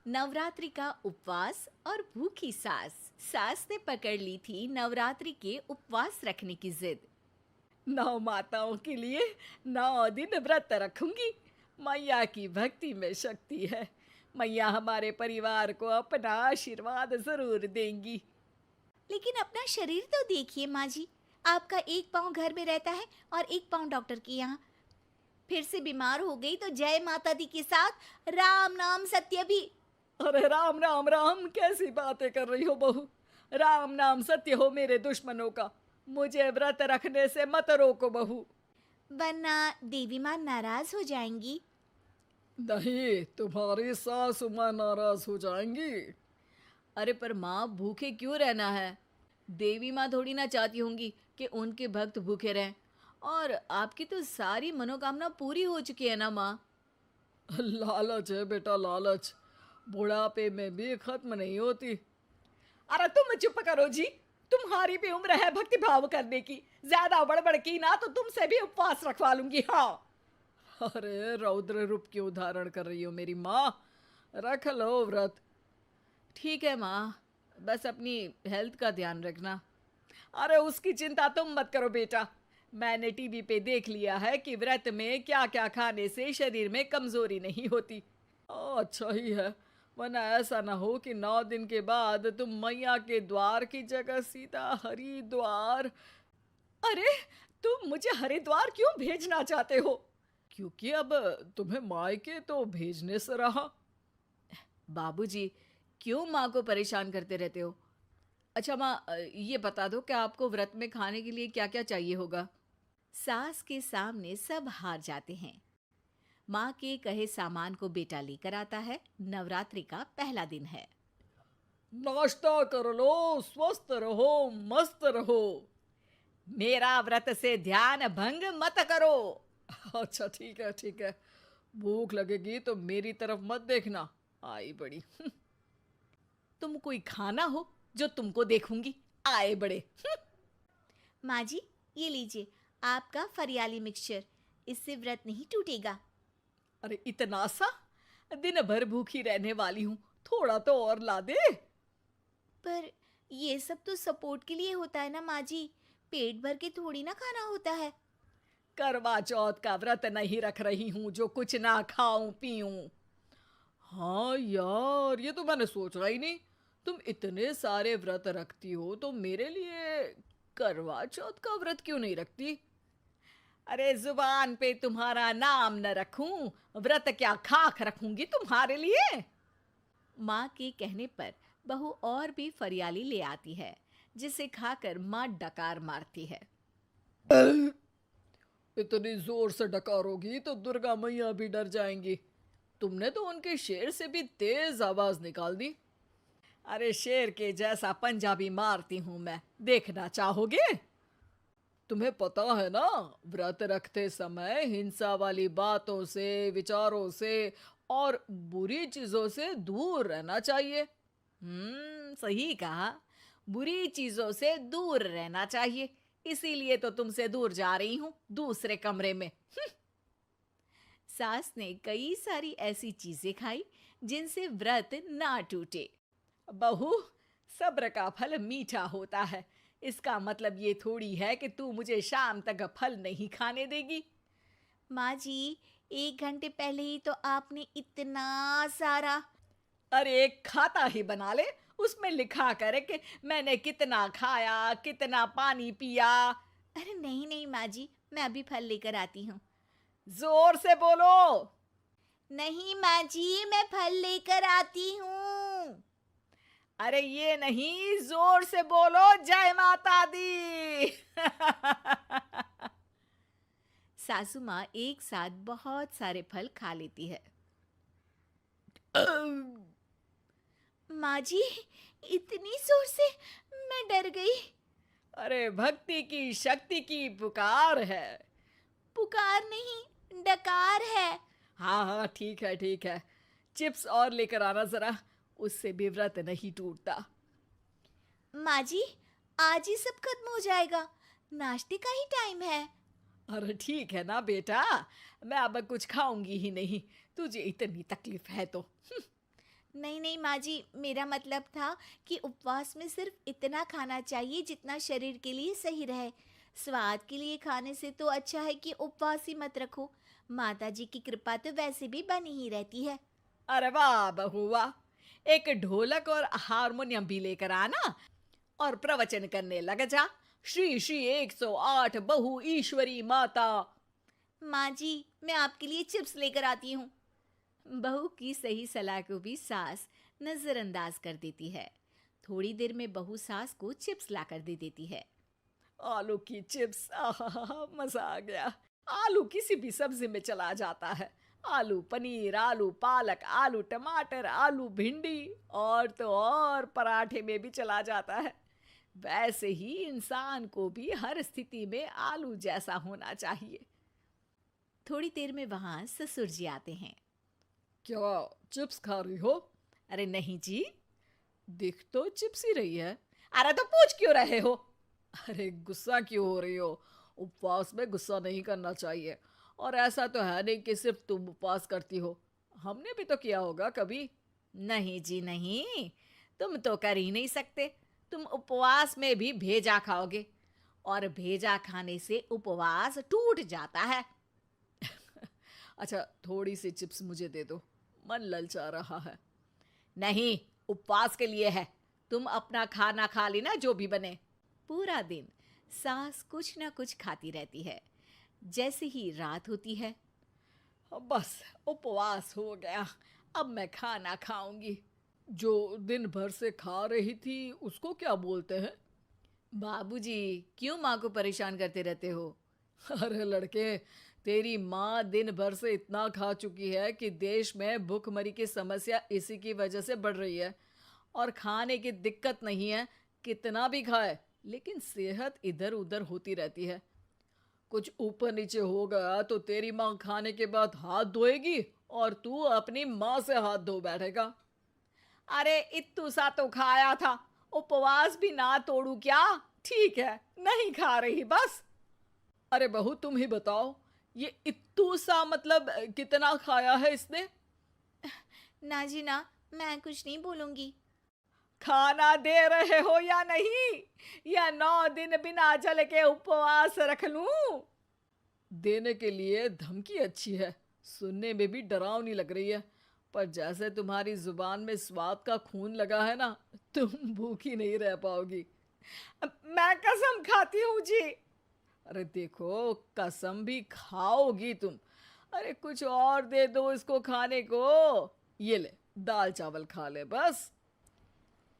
नवरात्रि का उपवास और भूखी सास। सास ने पकड़ ली थी नवरात्रि के उपवास रखने की जिद। 9 माताओं के लिए 9 दिन व्रत रखूंगी। मैया की भक्ति में शक्ति है। मैया हमारे परिवार को अपना आशीर्वाद जरूर देंगी। लेकिन अपना शरीर तो देखिए माँ जी, आपका एक पाँव घर में रहता है और एक पाँव डॉक्टर के यहाँ। फिर से बीमार हो गई तो जय माता दी के साथ राम नाम सत्य भी। अरे राम राम राम, कैसी बातें कर रही हो बहू। राम नाम सत्य हो मेरे दुश्मनों का। मुझे व्रत रखने से मत रोको बहू। वरना देवी माँ नाराज हो जाएंगी। नहीं, तुम्हारी सासू माँ नाराज हो जाएंगी। अरे पर माँ, भूखे क्यों रहना है? देवी माँ थोड़ी ना चाहती होंगी कि उनके भक्त भूखे रहें। और आपकी तो सारी मनोकामना पूरी हो चुकी है ना माँ। लालच है बेटा, लालच बुढ़ापे में भी खत्म नहीं होती। अरे तुम चुप करो जी। तुम्हारी भी उम्र है भक्ति भाव करने की। ज्यादा बड़बड़ की ना तो तुमसे भी उपवास रखवा लूंगी। हाँ। अरे रौद्र रूप क्यों धारण कर रही हो मेरी माँ। रख लो व्रत। ठीक है माँ, बस अपनी हेल्थ का ध्यान रखना। अरे उसकी चिंता तुम मत करो बेटा। मैंने टीवी पे देख लिया है कि व्रत में क्या क्या खाने से शरीर में कमजोरी नहीं होती। अच्छा ही है, वरना ऐसा ना हो कि 9 दिन के बाद तुम मैया के द्वार की जगह सीधा हरिद्वार। अरे तुम मुझे हरिद्वार क्यों भेजना चाहते हो? क्योंकि अब तुम्हें मायके तो भेजने से रहा। बाबूजी, क्यों माँ को परेशान करते रहते हो? अच्छा माँ, ये बता दो कि आपको व्रत में खाने के लिए क्या क्या चाहिए होगा। सास के सामने सब हार जाते हैं। माँ के कहे सामान को बेटा लेकर आता है। नवरात्रि का पहला दिन है। नाश्ता कर लो, स्वस्थ रहो, मस्त रहो। मेरा व्रत से ध्यान भंग मत करो। अच्छा ठीक है ठीक है। भूख लगेगी तो मेरी तरफ मत देखना। आई बड़ी। तुम कोई खाना हो जो तुमको देखूंगी। आए बड़े। माँ जी, ये लीजिए आपका फरियाली मिक्सचर। इससे व्रत नहीं टूटेगा। अरे इतना सा? दिन भर भूखी रहने वाली हूँ, थोड़ा तो और ला दे। पर ये सब तो सपोर्ट के लिए होता है ना माँ जी, पेट भर के थोड़ी ना खाना होता है। करवा चौथ का व्रत नहीं रख रही हूँ जो कुछ ना खाऊं पीऊं। हाँ यार, ये तो मैंने सोचा ही नहीं। तुम इतने सारे व्रत रखती हो तो मेरे लिए करवा चौथ का व्रत क्यों नहीं रखती? अरे जुबान पे तुम्हारा नाम न रखूं, व्रत क्या खाक रखूंगी तुम्हारे लिए। माँ के कहने पर बहू और भी फरियाली ले आती है, जिसे खाकर माँ डकार मारती है। इतनी जोर से डकारोगी तो दुर्गा मैया भी डर जाएंगी। तुमने तो उनके शेर से भी तेज आवाज निकाल दी। अरे शेर के जैसा पंजाबी मारती हूं मैं, देखना चाहोगे? तुम्हें पता है ना, व्रत रखते समय हिंसा वाली बातों से, विचारों से और बुरी चीजों से दूर रहना चाहिए। सही कहा। बुरी चीजों से दूर रहना चाहिए। इसीलिए तो तुमसे दूर जा रही हूँ, दूसरे कमरे में। सास ने कई सारी ऐसी चीजें खाई जिनसे व्रत ना टूटे। बहू, सब्र का फल मीठा होता है। इसका मतलब ये थोड़ी है कि तू मुझे शाम तक फल नहीं खाने देगी। माँ जी, 1 घंटे पहले ही तो आपने इतना सारा। अरे एक खाता ही बना ले, उसमें लिखा करे कि मैंने कितना खाया, कितना पानी पिया। अरे नहीं नहीं माँ जी, मैं अभी फल लेकर आती हूँ। जोर से बोलो। नहीं माँ जी, मैं फल लेकर आती हूँ। अरे ये नहीं, जोर से बोलो, जय माता दी। सासू माँ एक साथ बहुत सारे फल खा लेती है। माँ जी, इतनी जोर से मैं डर गई। अरे भक्ति की शक्ति की पुकार है। पुकार नहीं, डकार है। हाँ हाँ ठीक है ठीक है। चिप्स और लेकर आना जरा, उससे भी व्रत नहीं टूटता। माँ जी, आज ही सब खत्म हो जाएगा, नाश्ते का ही टाइम है। अरे ठीक है ना बेटा, मैं अब कुछ खाऊंगी ही नहीं, तुझे इतनी तकलीफ है तो। नहीं नहीं माँ जी, मेरा मतलब था कि उपवास में सिर्फ इतना खाना चाहिए जितना शरीर के लिए सही रहे। स्वाद के लिए खाने से तो अच्छा है कि उपवास ही मत रखो। माता जी की कृपा तो वैसे भी बनी ही रहती है। अरे वाह बहू वाह! एक ढोलक और हारमोनियम भी लेकर आना और प्रवचन करने लग जा। श्री श्री 108 बहु ईश्वरी माता। माँ जी, मैं आपके लिए चिप्स लेकर आती हूँ। बहू की सही सलाह को भी सास नजरअंदाज कर देती है। थोड़ी देर में बहू सास को चिप्स लाकर दे देती है। आलू की चिप्स, आहा मजा आ गया। आलू किसी भी सब्जी में चला जाता है। आलू पनीर, आलू पालक, आलू टमाटर, आलू भिंडी और तो और पराठे में भी चला जाता है। वैसे ही इंसान को भी हर स्थिति में आलू जैसा होना चाहिए। थोड़ी देर में वहां ससुर जी आते हैं। क्या चिप्स खा रही हो? अरे नहीं जी, दिख तो चिप्स ही रही है। अरे तो पूछ क्यों रहे हो? अरे गुस्सा क्यों हो रही हो? उपवास में गुस्सा नहीं करना चाहिए। और ऐसा तो है नहीं कि सिर्फ तुम उपवास करती हो, हमने भी तो किया होगा कभी। नहीं जी नहीं, तुम तो कर ही नहीं सकते। तुम उपवास में भी भेजा खाओगे और भेजा खाने से उपवास टूट जाता है। अच्छा थोड़ी सी चिप्स मुझे दे दो, मन ललचा रहा है। नहीं, उपवास के लिए है। तुम अपना खाना खा लेना जो भी बने। पूरा दिन सास कुछ ना कुछ खाती रहती है। जैसे ही रात होती है, बस उपवास हो गया, अब मैं खाना खाऊंगी। जो दिन भर से खा रही थी उसको क्या बोलते हैं? बाबूजी क्यों माँ को परेशान करते रहते हो? अरे लड़के, तेरी माँ दिन भर से इतना खा चुकी है कि देश में भूखमरी की समस्या इसी की वजह से बढ़ रही है। और खाने की दिक्कत नहीं है, कितना भी खाए लेकिन सेहत इधर उधर होती रहती है। कुछ ऊपर नीचे हो गया तो तेरी माँ खाने के बाद हाथ धोएगी और तू अपनी माँ से हाथ धो बैठेगा। अरे इत्तू सा तो खाया था, उपवास भी ना तोड़ू क्या? ठीक है, नहीं खा रही बस। अरे बहू तुम ही बताओ, ये इत्तू सा मतलब कितना खाया है इसने? ना जी ना, मैं कुछ नहीं बोलूंगी। खाना दे रहे हो या नहीं, या 9 दिन बिना जल के उपवास रख लूं? देने के लिए धमकी अच्छी है, सुनने में भी डरावनी लग रही है। पर जैसे तुम्हारी जुबान में स्वाद का खून लगा है ना, तुम भूखी नहीं रह पाओगी। मैं कसम खाती हूँ जी। अरे देखो, कसम भी खाओगी तुम। अरे कुछ और दे दो इसको खाने को। ये ले, दाल चावल खा ले बस।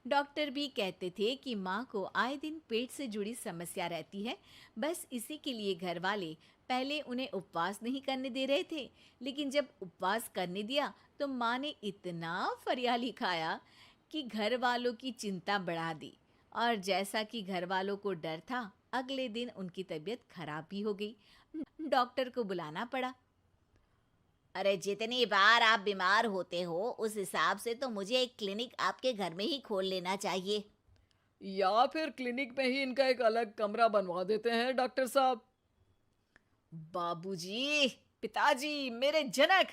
डॉक्टर भी कहते थे कि माँ को आए दिन पेट से जुड़ी समस्या रहती है। बस इसी के लिए घर वाले पहले उन्हें उपवास नहीं करने दे रहे थे, लेकिन जब उपवास करने दिया तो माँ ने इतना फरियाली खाया कि घर वालों की चिंता बढ़ा दी। और जैसा कि घर वालों को डर था, अगले दिन उनकी तबीयत खराब भी हो गई। डॉक्टर को बुलाना पड़ा। अरे जितनी बार आप बीमार होते हो उस हिसाब से तो मुझे एक क्लिनिक आपके घर में ही खोल लेना चाहिए। या फिर क्लिनिक में ही इनका एक अलग कमरा बनवा देते हैं डॉक्टर साहब। बाबूजी, पिताजी, मेरे जनक,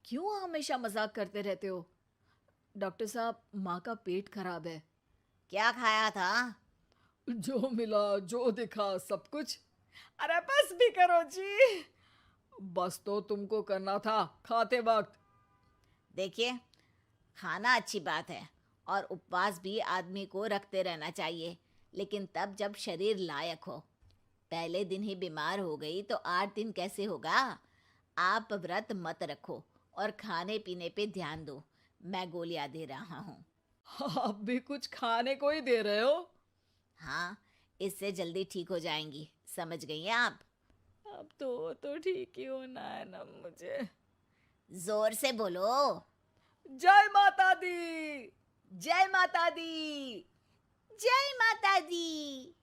क्यों हमेशा मजाक करते रहते हो? डॉक्टर साहब, माँ का पेट खराब है। क्या खाया था? जो मिला जो दिखा सब कुछ। अरे बस भी करो जी। बस तो तुमको करना था खाते वक्त। देखिए, खाना अच्छी बात है और उपवास भी आदमी को रखते रहना चाहिए, लेकिन तब जब शरीर लायक हो। पहले दिन ही बीमार हो गई तो 8 दिन कैसे होगा? आप व्रत मत रखो और खाने पीने पे ध्यान दो। मैं गोलियां दे रहा हूँ। आप भी कुछ खाने को ही दे रहे हो? हाँ, इससे जल्दी ठीक हो जाएंगी, समझ गई हैं आप? अब तो ठीक ही होना है ना मुझे। जोर से बोलो। जय माता दी। जय माता दी। जय माता दी।